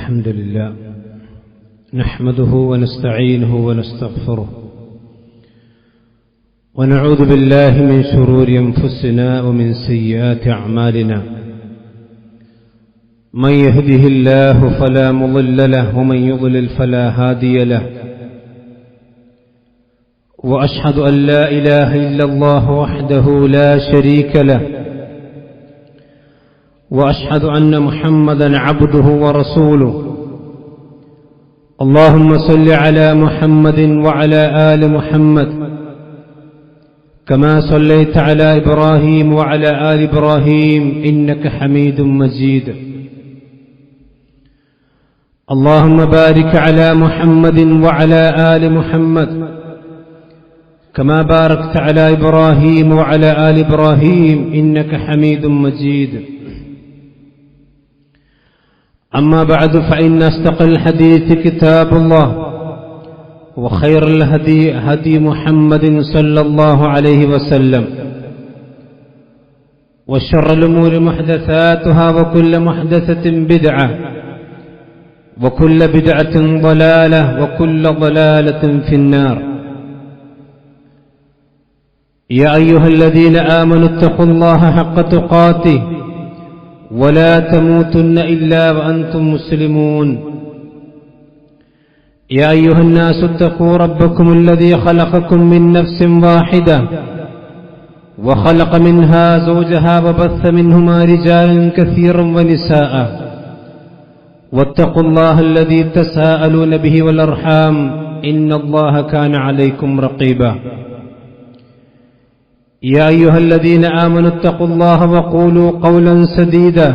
الحمد لله نحمده ونستعينه ونستغفره ونعوذ بالله من شرور أنفسنا ومن سيئات أعمالنا من يهده الله فلا مضل له ومن يضلل فلا هادي له وأشهد أن لا إله إلا الله وحده لا شريك له وأشهد أن محمدا عبده ورسوله اللهم صل على محمد وعلى آل محمد كما صليت على إبراهيم وعلى آل إبراهيم إنك حميد مجيد اللهم بارك على محمد وعلى آل محمد كما باركت على إبراهيم وعلى آل إبراهيم إنك حميد مجيد أما بعد فإن أصدق الحديث كتاب الله وخير الهدي هدي محمد صلى الله عليه وسلم وشر الأمور محدثاتها وكل محدثة بدعة وكل بدعة ضلالة وكل ضلالة في النار يا أيها الذين آمنوا اتقوا الله حق تقاته ولا تموتن إلا وأنتم مسلمون يا أيها الناس اتقوا ربكم الذي خلقكم من نفس واحدة وخلق منها زوجها وبث منهما رجالا كثيرا ونساء واتقوا الله الذي تساءلون به والأرحام إن الله كان عليكم رقيبا يا أيها الذين آمنوا اتقوا الله وقولوا قولا سديدا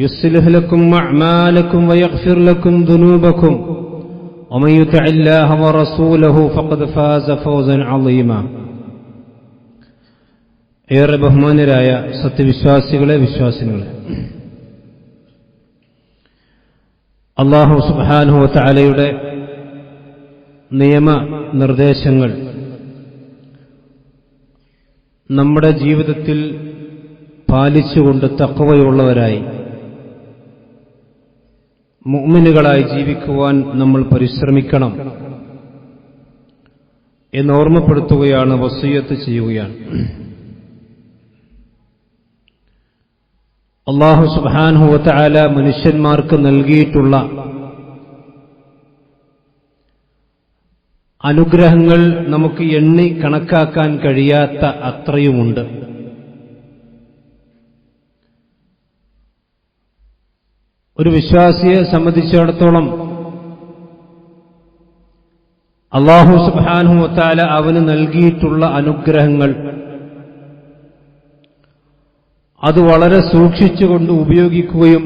يصلح لكم أعمالكم ويغفر لكم ذنوبكم ومن يطع الله ورسوله فقد فاز فوزا عظيما ഏറെ ബഹുമാനരായ സത്യവിശ്വാസികളെ വിശ്വാസിനികളെ, അല്ലാഹു സുബ്ഹാനഹു വ തആലയുടെ നിയമ നിർദ്ദേശങ്ങൾ നമ്മുടെ ജീവിതത്തിൽ പാലിച്ചുകൊണ്ട് തഖ്വയുള്ളവരായി മുഅ്മിനുകളായി ജീവിക്കുവാൻ നമ്മൾ പരിശ്രമിക്കണം എന്ന് ഓർമ്മപ്പെടുത്തുകയാണ്, വസിയ്യത്ത് ചെയ്യുകയാണ്. അല്ലാഹു സുബ്ഹാനഹു വ തആല മനുഷ്യന്മാർക്ക് നൽകിയിട്ടുള്ള അനുഗ്രഹങ്ങൾ നമുക്ക് എണ്ണി കണക്കാക്കാൻ കഴിയാത്ത അത്രയുമുണ്ട്. ഒരു വിശ്വാസിയെ സംബന്ധിച്ചിടത്തോളം അല്ലാഹു സുബ്ഹാനഹു വ തആല അവന് നൽകിയിട്ടുള്ള അനുഗ്രഹങ്ങൾ അത് വളരെ സൂക്ഷിച്ചുകൊണ്ട് ഉപയോഗിക്കുകയും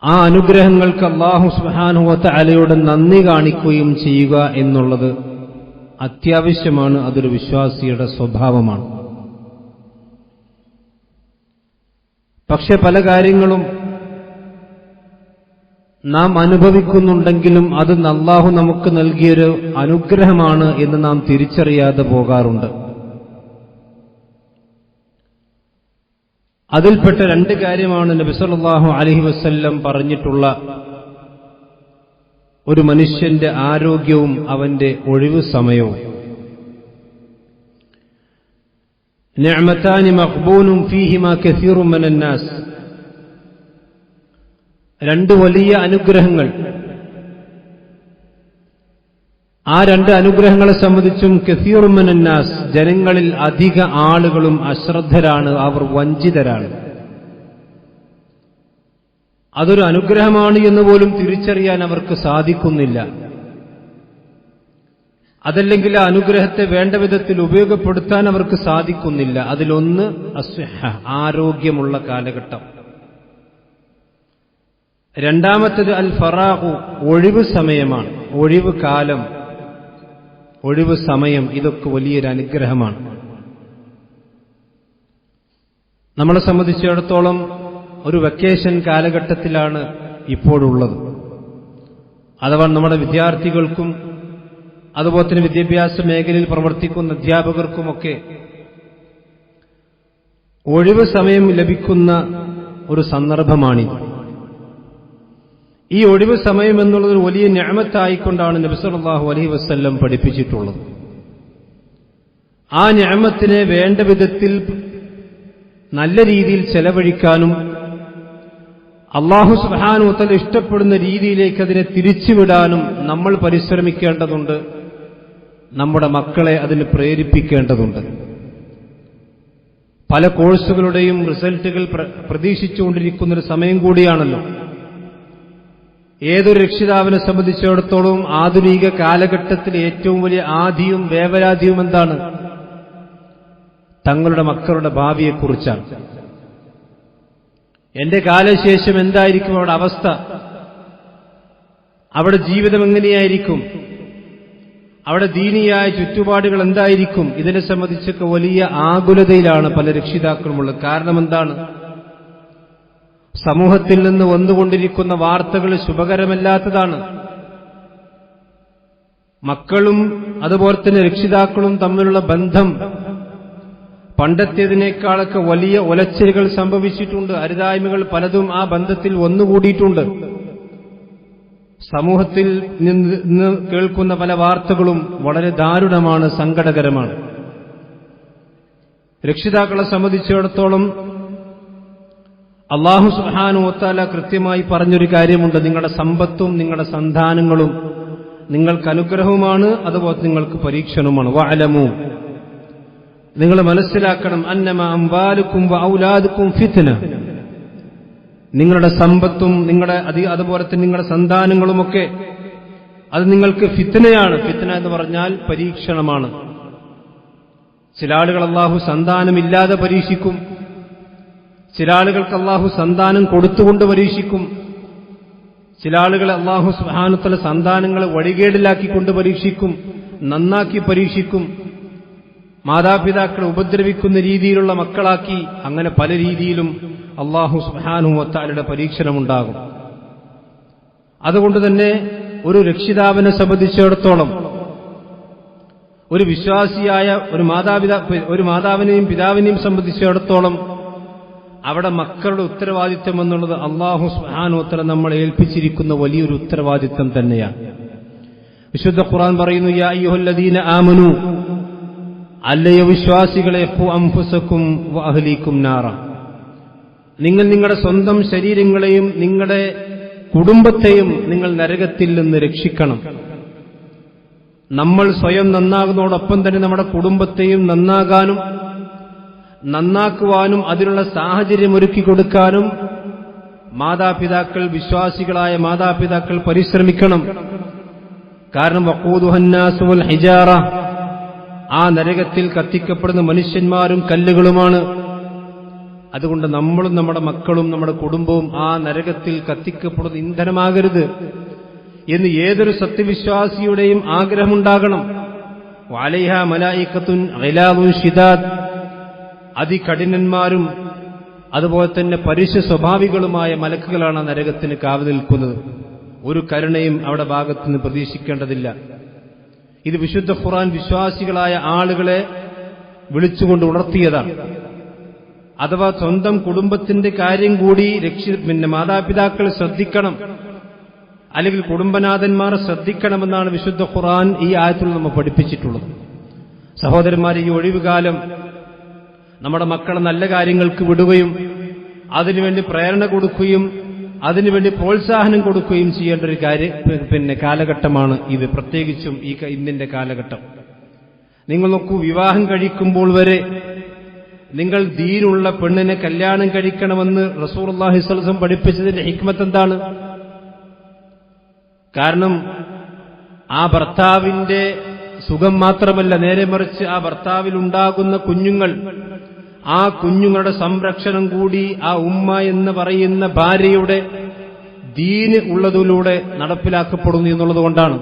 ആ അനുഗ്രഹങ്ങൾക്ക് അല്ലാഹു സുബ്ഹാനഹു വ തആലയുടെ നന്ദി കാണിക്കുകയും ചെയ്യുക എന്നുള്ളത് അത്യാവശ്യമാണ്. അതൊരു വിശ്വാസിയുടെ സ്വഭാവമാണ്. പക്ഷെ പല കാര്യങ്ങളും നാം അനുഭവിക്കുന്നുണ്ടെങ്കിലും അത് അല്ലാഹു നമുക്ക് നൽകിയൊരു അനുഗ്രഹമാണ് എന്ന് നാം തിരിച്ചറിയാതെ പോകാറുണ്ട്. അതിൽപ്പെട്ട രണ്ട് കാര്യമാണ് നബി സല്ലല്ലാഹു അലൈഹി വസല്ലം പറഞ്ഞിട്ടുള്ള ഒരു മനുഷ്യന്റെ ആരോഗ്യവും അവന്റെ ഒഴിവു സമയവും. നിഅമതാനി മഖ്ബൂനും ഫീഹിമാ കസീറുൻ മിനന്നാസ്, രണ്ട് വലിയ അനുഗ്രഹങ്ങൾ. ആ രണ്ട് അനുഗ്രഹങ്ങളെ സംബന്ധിച്ചും കസീറുൻ മിനന്നാസ്, ജനങ്ങളിൽ അധിക ആളുകളും അശ്രദ്ധരാണ്, അവർ വഞ്ചിതരാണ്. അതൊരു അനുഗ്രഹമാണ് എന്ന് പോലും തിരിച്ചറിയാൻ അവർക്ക് സാധിക്കുന്നില്ല. അതല്ലെങ്കിൽ ആ അനുഗ്രഹത്തെ വേണ്ട വിധത്തിൽ ഉപയോഗപ്പെടുത്താൻ അവർക്ക് സാധിക്കുന്നില്ല. അതിലൊന്ന് അസ്വഹ, ആരോഗ്യമുള്ള കാലഘട്ടം. രണ്ടാമത്തേത് അൽ ഫറാഖു, ഒഴിവ് സമയമാണ്, ഒഴിവ് കാലം, ഒഴിവ് സമയം. ഇതൊക്കെ വലിയൊരു അനുഗ്രഹമാണ്. നമ്മളെ സംബന്ധിച്ചിടത്തോളം ഒരു വെക്കേഷൻ കാലഘട്ടത്തിലാണ് ഇപ്പോഴുള്ളത്. അഥവാ നമ്മുടെ വിദ്യാർത്ഥികൾക്കും അതുപോലെ തന്നെ വിദ്യാഭ്യാസ മേഖലയിൽ പ്രവർത്തിക്കുന്ന അധ്യാപകർക്കുമൊക്കെ ഒഴിവ് സമയം ലഭിക്കുന്ന ഒരു സന്ദർഭമാണിത്. ഈ ഒഴിവ് സമയം എന്നുള്ളത് ഒരു വലിയ നിഅമത്തായിക്കൊണ്ടാണ് നബി സല്ലല്ലാഹു അലൈഹി വസല്ലം പഠിപ്പിച്ചിട്ടുള്ളത്. ആ നിഅമത്തിനെ വേണ്ട വിധത്തിൽ നല്ല രീതിയിൽ ചെലവഴിക്കാനും അല്ലാഹു സുബ്ഹാനഹു വ തആല ഇഷ്ടപ്പെടുന്ന രീതിയിലേക്ക് അതിനെ തിരിച്ചുവിടാനും നമ്മൾ പരിശ്രമിക്കേണ്ടതുണ്ട്. നമ്മുടെ മക്കളെ അതിന് പ്രേരിപ്പിക്കേണ്ടതുണ്ട്. പല കോഴ്സുകളുടെയും റിസൾട്ടുകൾ പ്രതീക്ഷിച്ചുകൊണ്ടിരിക്കുന്നൊരു സമയം കൂടിയാണല്ലോ. ഏതൊരു രക്ഷിതാവിനെ സംബന്ധിച്ചിടത്തോളം ആധുനിക കാലഘട്ടത്തിൽ ഏറ്റവും വലിയ ആധിയും വേവലാതിയും എന്താണ്? തങ്ങളുടെ മക്കളുടെ ഭാവിയെക്കുറിച്ചാണ്. എന്റെ കാലശേഷം എന്തായിരിക്കും അവിടെ അവസ്ഥ? അവിടെ ജീവിതം എങ്ങനെയായിരിക്കും? അവിടെ ദീനിയായ ചുറ്റുപാടുകൾ എന്തായിരിക്കും? ഇതിനെ സംബന്ധിച്ചൊക്കെ വലിയ ആകുലതയിലാണ് പല രക്ഷിതാക്കളുമുള്ളത്. കാരണം എന്താണ്? സമൂഹത്തിൽ നിന്ന് വന്നുകൊണ്ടിരിക്കുന്ന വാർത്തകൾ ശുഭകരമല്ലാത്തതാണ്. മക്കളും അതുപോലെ തന്നെ രക്ഷിതാക്കളും തമ്മിലുള്ള ബന്ധം പണ്ടത്തേതിനേക്കാളൊക്കെ വലിയ ഉലച്ചിലുകൾ സംഭവിച്ചിട്ടുണ്ട്. അരുതായ്മകൾ പലതും ആ ബന്ധത്തിൽ വന്നുകൂടിയിട്ടുണ്ട്. സമൂഹത്തിൽ നിന്ന് കേൾക്കുന്ന പല വാർത്തകളും വളരെ ദാരുണമാണ്, സങ്കടകരമാണ്. രക്ഷിതാക്കളെ സംബന്ധിച്ചിടത്തോളം അല്ലാഹു സുബ്ഹാനഹു വ തആല കൃത്യമായി പറഞ്ഞൊരു കാര്യമുണ്ട്: നിങ്ങളുടെ സമ്പത്തും നിങ്ങളുടെ സന്താനങ്ങളും നിങ്ങൾക്ക് അനുഗ്രഹവുമാണ്, അതുപോലെ നിങ്ങൾക്ക് പരീക്ഷണവുമാണ്. വഅലമു, നിങ്ങൾ മനസ്സിലാക്കണം, അന്നമാ അംവാലുക്കും വഔലാദുക്കും ഫിത്ന, നിങ്ങളുടെ സമ്പത്തും അതുപോലെ തന്നെ നിങ്ങളുടെ സന്താനങ്ങളുമൊക്കെ അത് നിങ്ങൾക്ക് ഫിത്നയാണ്. ഫിത്ന എന്ന് പറഞ്ഞാൽ പരീക്ഷണമാണ്. ചില ആളുകൾ അല്ലാഹു സന്താനമില്ലാതെ പരീക്ഷിക്കും, ചില ആളുകൾക്ക് അല്ലാഹു സന്താനം കൊടുത്തുകൊണ്ട് പരീക്ഷിക്കും, ചില ആളുകൾ അല്ലാഹു സുബ്ഹാനഹു വ തആല സന്താനങ്ങളെ വഴികേടിലാക്കിക്കൊണ്ട് പരീക്ഷിക്കും, നന്നാക്കി പരീക്ഷിക്കും, മാതാപിതാക്കളെ ഉപദ്രവിക്കുന്ന രീതിയിലുള്ള മക്കളാക്കി, അങ്ങനെ പല രീതിയിലും അല്ലാഹു സുബ്ഹാനഹു വ തആലയുടെ പരീക്ഷണമുണ്ടാകും. അതുകൊണ്ട് തന്നെ ഒരു രക്ഷിതാവിനെ സംബന്ധിച്ചിടത്തോളം, ഒരു വിശ്വാസിയായ ഒരു മാതാവിനെയും പിതാവിനെയും സംബന്ധിച്ചിടത്തോളം അവിടെ മക്കളുടെ ഉത്തരവാദിത്വം എന്നുള്ളത് അല്ലാഹു സുബ്ഹാനഹു വ തആല നമ്മളെ ഏൽപ്പിച്ചിരിക്കുന്ന വലിയൊരു ഉത്തരവാദിത്വം തന്നെയാണ്. വിശുദ്ധ ഖുർആൻ പറയുന്നു: യാ അയ്യുഹല്ലദീന ആമനു, അല്ലയോ വിശ്വാസികളെ, ഖു അൻഫുസകും വ അഹ്ലീകും നാറ, നിങ്ങൾ നിങ്ങളുടെ സ്വന്തം ശരീരങ്ങളെയും നിങ്ങളുടെ കുടുംബത്തെയും നിങ്ങൾ നരകത്തിൽ നിന്ന് രക്ഷിക്കണം. നമ്മൾ സ്വയം നന്നാകുന്നതോടൊപ്പം തന്നെ നമ്മുടെ കുടുംബത്തെയും നന്നാക്കുവാനും അതിനുള്ള സാഹചര്യം ഒരുക്കി കൊടുക്കാനും വിശ്വാസികളായ മാതാപിതാക്കൾ പരിശ്രമിക്കണം. കാരണം വഖൂദുഹന്നാസു വൽ ഹിജാറ, ആ നരകത്തിൽ കത്തിക്കപ്പെടുന്ന മനുഷ്യന്മാരും കല്ലുകളുമാണ്. അതുകൊണ്ട് നമ്മളും നമ്മുടെ മക്കളും നമ്മുടെ കുടുംബവും ആ നരകത്തിൽ കത്തിക്കപ്പെടുന്ന ഇന്ധനമാകരുത് എന്ന് ഏതൊരു സത്യവിശ്വാസിയുടെയും ആഗ്രഹമുണ്ടാകണം. വഅലൈഹാ മലായികത്തുൻ ഗിലാദുൻ ശിദാദ്, അതികഠിനന്മാരും അതുപോലെ തന്നെ പരുഷ സ്വഭാവികളുമായ മലക്കുകളാണ് നരകത്തിന് കാവൽ നിൽക്കുന്നത്. ഒരു കരുണയും അവിടെ ഭാഗത്തുനിന്ന് പ്രതീക്ഷിക്കേണ്ടതില്ല. ഇത് വിശുദ്ധ ഖുർആൻ വിശ്വാസികളായ ആളുകളെ വിളിച്ചുകൊണ്ട് ഉണർത്തിയതാണ്. അഥവാ സ്വന്തം കുടുംബത്തിന്റെ കാര്യം കൂടി മാതാപിതാക്കൾ ശ്രദ്ധിക്കണം, അല്ലെങ്കിൽ കുടുംബനാഥന്മാർ ശ്രദ്ധിക്കണമെന്നാണ് വിശുദ്ധ ഖുർആൻ ഈ ആയത്തിൽ നമ്മൾ പഠിപ്പിച്ചിട്ടുള്ളത്. സഹോദരന്മാരെ, ഈ ഒഴിവുകാലം നമ്മുടെ മക്കളെ നല്ല കാര്യങ്ങൾക്ക് വിടുകയും അതിനുവേണ്ടി പ്രേരണ കൊടുക്കുകയും അതിനുവേണ്ടി പ്രോത്സാഹനം കൊടുക്കുകയും ചെയ്യേണ്ട ഒരു കാലഘട്ടമാണ് ഇത്. പ്രത്യേകിച്ചും ഈ ഇന്നിന്റെ കാലഘട്ടം. നിങ്ങൾ നോക്കൂ, വിവാഹം കഴിക്കുമ്പോൾ വരെ നിങ്ങൾ ദീനുള്ള പെണ്ണിനെ കല്യാണം കഴിക്കണമെന്ന് റസൂലുള്ളാഹി സ്വല്ലല്ലാഹു അലൈഹി വസല്ലം പഠിപ്പിച്ചതിന്റെ ഹിക്മത്ത് എന്താണ്? കാരണം ആ ഭർത്താവിന്റെ സുഖം മാത്രമല്ല, നേരെ മറിച്ച് ആ ഭർത്താവിലുണ്ടാകുന്ന കുഞ്ഞുങ്ങൾ, ആ കുഞ്ഞുങ്ങളുടെ സംരക്ഷണം കൂടി ആ ഉമ്മ എന്ന് പറയുന്ന ഭാര്യയുടെ ദീന് ഉള്ളതിലൂടെ നടപ്പിലാക്കപ്പെടുന്നു എന്നുള്ളതുകൊണ്ടാണ്.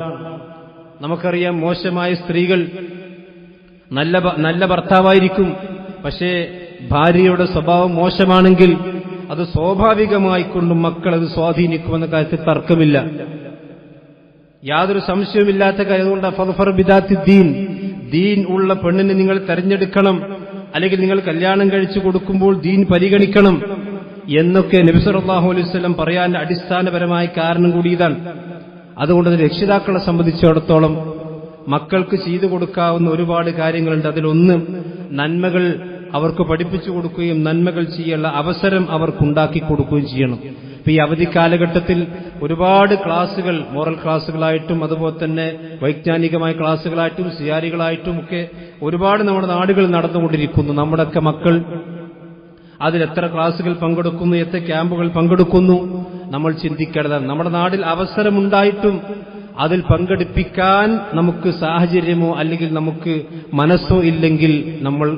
നമുക്കറിയാം, മോശമായ സ്ത്രീകൾ നല്ല ഭർത്താവായിരിക്കും, പക്ഷേ ഭാര്യയുടെ സ്വഭാവം മോശമാണെങ്കിൽ അത് സ്വാഭാവികമായിക്കൊണ്ടും മക്കൾ അത് സ്വാധീനിക്കുമെന്ന കാര്യത്തിൽ തർക്കമില്ല, യാതൊരു സംശയവുമില്ലാത്ത കാര്യം. അതുകൊണ്ട് ഫദ്ഫർ ബിദാത്തി ദീൻ ഉള്ള പെണ്ണിനെ നിങ്ങൾ തെരഞ്ഞെടുക്കണം, അല്ലെങ്കിൽ നിങ്ങൾ കല്യാണം കഴിച്ചു കൊടുക്കുമ്പോൾ ദീൻ പരിഗണിക്കണം. എന്നൊക്കെ നബി സല്ലല്ലാഹു അലൈഹി വസല്ലം പറയാൻ അടിസ്ഥാനപരമായ കാരണം കൂടി ഇതാണ്. അതുകൊണ്ട് രക്ഷിതാക്കളെ സംബന്ധിച്ചിടത്തോളം മക്കൾക്ക് ചെയ്തു കൊടുക്കാവുന്ന ഒരുപാട് കാര്യങ്ങളുണ്ട്. അതിലൊന്ന് നന്മകൾ അവർക്ക് പഠിപ്പിച്ചു കൊടുക്കുകയും നന്മകൾ ചെയ്യാനുള്ള അവസരം അവർക്കുണ്ടാക്കി കൊടുക്കുകയും ചെയ്യണം. ഇപ്പൊ ഈ അവധി കാലഘട്ടത്തിൽ ഒരുപാട് ക്ലാസുകൾ, മോറൽ ക്ലാസുകളായിട്ടും അതുപോലെ തന്നെ വൈജ്ഞാനികമായ ക്ലാസുകളായിട്ടും സിയാരികളായിട്ടും ഒക്കെ ഒരുപാട് നമ്മുടെ നാടുകൾ നടന്നുകൊണ്ടിരിക്കുന്നു. നമ്മുടെയൊക്കെ മക്കൾ അതിലെത്ര ക്ലാസുകൾ പങ്കെടുക്കുന്നു, എത്ര ക്യാമ്പുകൾ പങ്കെടുക്കുന്നു, നമ്മൾ ചിന്തിക്കേണ്ടതാണ്. നമ്മുടെ നാട്ടിൽ അവസരമുണ്ടായിട്ടും അതിൽ പങ്കെടുപ്പിക്കാൻ നമുക്ക് സാഹചര്യമോ അല്ലെങ്കിൽ നമുക്ക് മനസ്സോ ഇല്ലെങ്കിൽ നമ്മൾ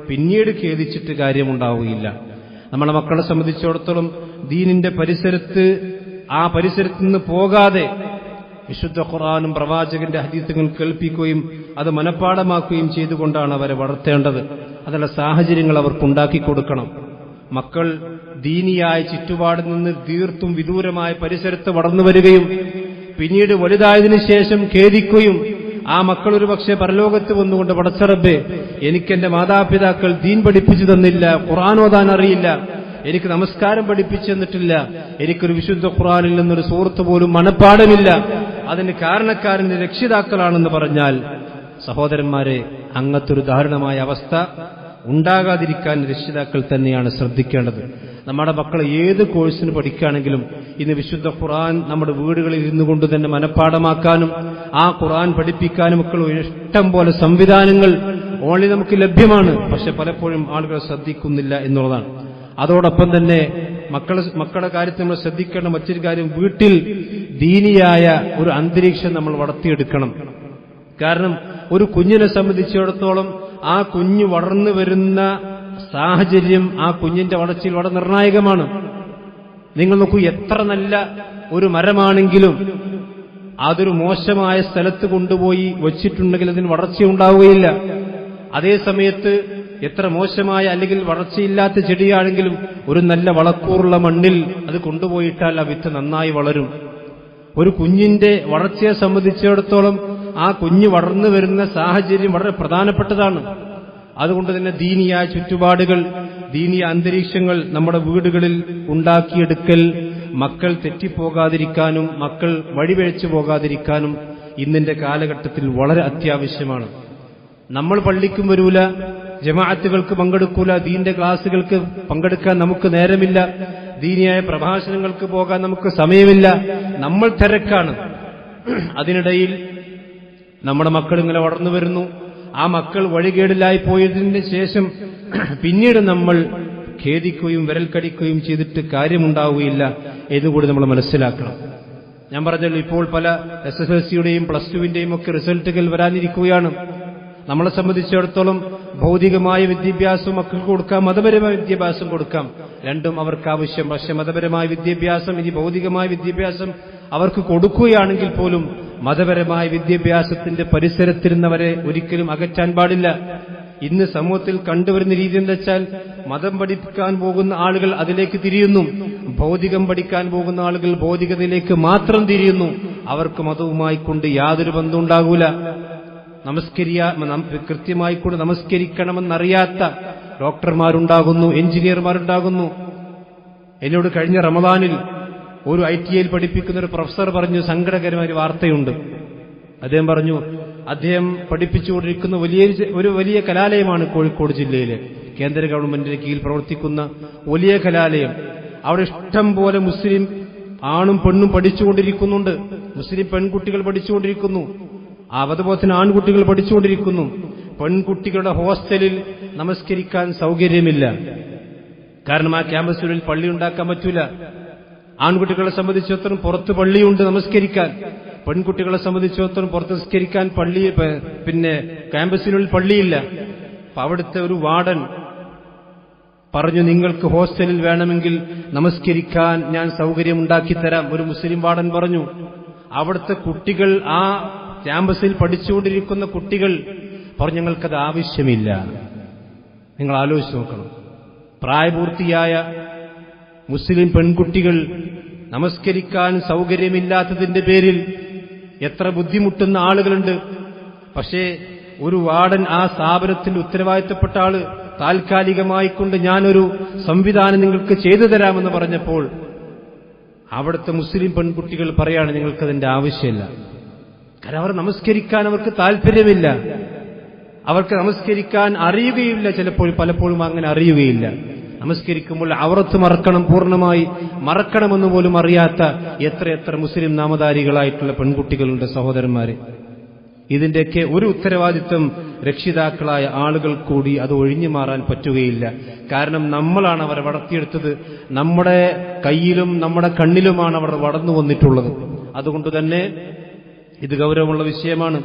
പിന്നീട് ഖേദിച്ചിട്ട് കാര്യമുണ്ടാവുകയില്ല. നമ്മളെ മക്കളെ സംബന്ധിച്ചിടത്തോളം ദീനിന്റെ പരിസരത്ത് ആ പരിസരത്ത് നിന്ന് പോകാതെ വിശുദ്ധ ഖുർആനും പ്രവാചകന്റെ ഹദീസുകൾ കേൾപ്പിക്കുകയും അത് മനഃപ്പാഠമാക്കുകയും ചെയ്തുകൊണ്ടാണ് അവരെ വളർത്തേണ്ടത്. അതിനുള്ള സാഹചര്യങ്ങൾ അവർക്കുണ്ടാക്കി കൊടുക്കണം. മക്കൾ ദീനിയായ ചുറ്റുപാടിൽ നിന്ന് തീർത്തും വിദൂരമായ പരിസരത്ത് വളർന്നു വരികയും പിന്നീട് വലുതായതിനു ശേഷം ഖേദിക്കുകയും ആ മക്കൾ ഒരു പക്ഷേ പരലോകത്ത് വന്നുകൊണ്ട് പടച്ച റബ്ബേ, എനിക്കെന്റെ മാതാപിതാക്കൾ ദീൻ പഠിപ്പിച്ചു തന്നില്ല, ഖുർആൻ ഓതാൻ അറിയില്ല, എനിക്ക് നമസ്കാരം പഠിപ്പിച്ചു തന്നിട്ടില്ല, എനിക്കൊരു വിശുദ്ധ ഖുർആനിൽ നിന്നൊരു സൂറത്ത് പോലും മനഃപ്പാഠമില്ല, അതിന് കാരണക്കാരന്റെ രക്ഷിതാക്കളാണെന്ന് പറഞ്ഞാൽ, സഹോദരന്മാരെ, അങ്ങനത്തൊരു ദാരുണമായ അവസ്ഥ ഉണ്ടാകാതിരിക്കാൻ രക്ഷിതാക്കൾ തന്നെയാണ് ശ്രദ്ധിക്കേണ്ടത്. നമ്മുടെ മക്കൾ ഏത് കോഴ്സിന് പഠിക്കുകയാണെങ്കിലും ഇന്ന് വിശുദ്ധ ഖുർആൻ നമ്മുടെ വീടുകളിൽ ഇരുന്നു കൊണ്ട് തന്നെ മനഃപ്പാഠമാക്കാനും ആ ഖുർആൻ പഠിപ്പിക്കാനും ഒക്കെ ഇഷ്ടം പോലെ സംവിധാനങ്ങൾ ഓൺലൈൻ നമുക്ക് ലഭ്യമാണ്. പക്ഷെ പലപ്പോഴും ആളുകൾ ശ്രദ്ധിക്കുന്നില്ല എന്നുള്ളതാണ്. അതോടൊപ്പം തന്നെ മക്കളുടെ കാര്യത്തിൽ നമ്മൾ ശ്രദ്ധിക്കേണ്ട മറ്റൊരു കാര്യം, വീട്ടിൽ ദീനിയായ ഒരു അന്തരീക്ഷം നമ്മൾ വളർത്തിയെടുക്കണം. കാരണം ഒരു കുഞ്ഞിനെ സംബന്ധിച്ചിടത്തോളം ആ കുഞ്ഞ് വളർന്നു വരുന്ന സാഹചര്യം ആ കുഞ്ഞിന്റെ വളർച്ചയിൽ വളരെ നിർണായകമാണ്. നിങ്ങൾ നോക്കൂ, എത്ര നല്ല ഒരു മരമാണെങ്കിലും അതൊരു മോശമായ സ്ഥലത്ത് കൊണ്ടുപോയി വച്ചിട്ടുണ്ടെങ്കിൽ അതിന് വളർച്ചയുണ്ടാവുകയില്ല. അതേ സമയത്ത് എത്ര മോശമായ അല്ലെങ്കിൽ വളർച്ചയില്ലാത്ത ചെടിയാണെങ്കിലും ഒരു നല്ല വളക്കൂറുള്ള മണ്ണിൽ അത് കൊണ്ടുപോയിട്ടാൽ ആ വിത്ത് നന്നായി വളരും. ഒരു കുഞ്ഞിന്റെ വളർച്ചയെ സംബന്ധിച്ചിടത്തോളം ആ കുഞ്ഞ് വളർന്നു വരുന്ന സാഹചര്യം വളരെ പ്രധാനപ്പെട്ടതാണ്. അതുകൊണ്ട് തന്നെ ദീനിയായ ചുറ്റുപാടുകൾ, ദീനിയ അന്തരീക്ഷങ്ങൾ നമ്മുടെ വീടുകളിൽ ഉണ്ടാക്കിയെടുക്കൽ മക്കൾ തെറ്റിപ്പോകാതിരിക്കാനും മക്കൾ വഴിപിഴച്ചു പോകാതിരിക്കാനും ഇന്നിന്റെ കാലഘട്ടത്തിൽ വളരെ അത്യാവശ്യമാണ്. നമ്മൾ പള്ളിക്കും വരൂല, ജമാഅത്തുകൾക്ക് പങ്കെടുക്കൂല, ദീന്റെ ക്ലാസുകൾക്ക് പങ്കെടുക്കാൻ നമുക്ക് നേരമില്ല, ദീനിയായ പ്രഭാഷണങ്ങൾക്ക് പോകാൻ നമുക്ക് സമയമില്ല, നമ്മൾ തിരക്കാണ്. അതിനിടയിൽ നമ്മുടെ മക്കൾ ഇങ്ങനെ വളർന്നു വരുന്നു. ആ മക്കൾ വഴികേടിലായി പോയതിന് ശേഷം പിന്നീട് നമ്മൾ ഖേദിക്കുകയും വിരൽ കടിക്കുകയും ചെയ്തിട്ട് കാര്യമുണ്ടാവുകയില്ല എന്നുകൂടി നമ്മൾ മനസ്സിലാക്കണം. ഞാൻ പറഞ്ഞല്ലോ, ഇപ്പോൾ പല SSLCയുടെയും +2വിന്റെയും ഒക്കെ റിസൾട്ടുകൾ വരാനിരിക്കുകയാണ്. നമ്മളെ സംബന്ധിച്ചിടത്തോളം ഭൗതികമായ വിദ്യാഭ്യാസം മക്കൾക്ക് കൊടുക്കാം, മതപരമായ വിദ്യാഭ്യാസം കൊടുക്കാം, രണ്ടും അവർക്ക് ആവശ്യം. പക്ഷെ മതപരമായ വിദ്യാഭ്യാസം, ഇനി ഭൗതികമായ വിദ്യാഭ്യാസം അവർക്ക് കൊടുക്കുകയാണെങ്കിൽ പോലും മതപരമായ വിദ്യാഭ്യാസത്തിന്റെ പരിസരത്തിരുന്നവരെ ഒരിക്കലും അകറ്റാൻ പാടില്ല. ഇന്ന് സമൂഹത്തിൽ കണ്ടുവരുന്ന രീതി എന്താ വെച്ചാൽ, മതം പഠിക്കാൻ പോകുന്ന ആളുകൾ അതിലേക്ക് തിരിയുന്നു, ഭൗതികം പഠിക്കാൻ പോകുന്ന ആളുകൾ ഭൗതികതയിലേക്ക് മാത്രം തിരിയുന്നു. അവർക്ക് മതവുമായി കൊണ്ട് യാതൊരു ബന്ധവും ഉണ്ടാകൂല. കൃത്യമായി കൊണ്ട് നമസ്കരിക്കണമെന്നറിയാത്ത ഡോക്ടർമാരുണ്ടാകുന്നു, എഞ്ചിനീയർമാരുണ്ടാകുന്നു. എന്നോട് കഴിഞ്ഞ റമദാനിൽ ഒരു ITIയിൽ പഠിപ്പിക്കുന്ന ഒരു പ്രൊഫസർ പറഞ്ഞു, സങ്കടകരമായ വാർത്തയുണ്ട്. അദ്ദേഹം പറഞ്ഞു, അദ്ദേഹം പഠിപ്പിച്ചുകൊണ്ടിരിക്കുന്ന വലിയ കലാലയമാണ് കോഴിക്കോട് ജില്ലയിലെ കേന്ദ്ര ഗവൺമെന്റിന്റെ കീഴിൽ പ്രവർത്തിക്കുന്ന വലിയ കലാലയം. അവിടെ ഇഷ്ടം പോലെ മുസ്ലിം ആണും പെണ്ണും പഠിച്ചുകൊണ്ടിരിക്കുന്നുണ്ട്. മുസ്ലിം പെൺകുട്ടികൾ പഠിച്ചുകൊണ്ടിരിക്കുന്നു, അതുപോലെ തന്നെ ആൺകുട്ടികൾ പഠിച്ചുകൊണ്ടിരിക്കുന്നു. പെൺകുട്ടികളുടെ ഹോസ്റ്റലിൽ നമസ്കരിക്കാൻ സൗകര്യമില്ല. കാരണം ആ ക്യാമ്പസിനുള്ളിൽ പള്ളി ഉണ്ടാക്കാൻ പറ്റൂല. ആൺകുട്ടികളെ സംബന്ധിച്ചിടത്തോളം പുറത്ത് പള്ളിയുണ്ട് നമസ്കരിക്കാൻ, പെൺകുട്ടികളെ സംബന്ധിച്ചിടത്തോളം പുറത്ത് നമസ്കരിക്കാൻ പള്ളി ക്യാമ്പസിനുള്ളിൽ പള്ളിയില്ല. അപ്പൊ അവിടുത്തെ ഒരു വാർഡൻ പറഞ്ഞു, നിങ്ങൾക്ക് ഹോസ്റ്റലിൽ വേണമെങ്കിൽ നമസ്കരിക്കാൻ ഞാൻ സൗകര്യമുണ്ടാക്കിത്തരാം. ഒരു മുസ്ലിം വാർഡൻ പറഞ്ഞു. അവിടുത്തെ കുട്ടികൾ, ആ ക്യാമ്പസിൽ പഠിച്ചുകൊണ്ടിരിക്കുന്ന കുട്ടികൾ പറഞ്ഞു, ഞങ്ങൾക്കത് ആവശ്യമില്ല. നിങ്ങൾ ആലോചിച്ച് നോക്കണം, പ്രായപൂർത്തിയായ മുസ്ലിം പെൺകുട്ടികൾ നമസ്കരിക്കാൻ സൗകര്യമില്ലാത്തതിന്റെ പേരിൽ എത്ര ബുദ്ധിമുട്ടുന്ന ആളുകളുണ്ട്. പക്ഷേ ഒരു വാർഡൻ, ആ സ്ഥാപനത്തിന്റെ ഉത്തരവാദിത്തപ്പെട്ട ആള്, താൽക്കാലികമായിക്കൊണ്ട് ഞാനൊരു സംവിധാനം നിങ്ങൾക്ക് ചെയ്തു തരാമെന്ന് പറഞ്ഞപ്പോൾ അവിടുത്തെ മുസ്ലിം പെൺകുട്ടികൾ പറയാണ്, നിങ്ങൾക്കതിന്റെ ആവശ്യമില്ല. കാരണം അവർ നമസ്കരിക്കാൻ അവർക്ക് താല്പര്യമില്ല, അവർക്ക് നമസ്കരിക്കാൻ അറിയുകയില്ല. പലപ്പോഴും അങ്ങനെ അറിയുകയില്ല. നമസ്കരിക്കുമ്പോൾ ഔറത്ത് മറക്കണം, പൂർണ്ണമായി മറക്കണമെന്ന് പോലും അറിയാത്ത എത്രയെത്ര മുസ്ലിം നാമധാരികളായിട്ടുള്ള പെൺകുട്ടികളുണ്ട് സഹോദരന്മാരെ. ഇതിന്റെയൊക്കെ ഒരു ഉത്തരവാദിത്വം രക്ഷിതാക്കളായ ആളുകൾ കൂടി അത് ഒഴിഞ്ഞു മാറാൻ പറ്റുകയില്ല. കാരണം നമ്മളാണ് അവരെ വളർത്തിയെടുത്തത്, നമ്മുടെ കയ്യിലും നമ്മുടെ കണ്ണിലുമാണ് അവർ വളർന്നു വന്നിട്ടുള്ളത്. അതുകൊണ്ട് തന്നെ ഇത് ഗൗരവമുള്ള വിഷയമാണ്.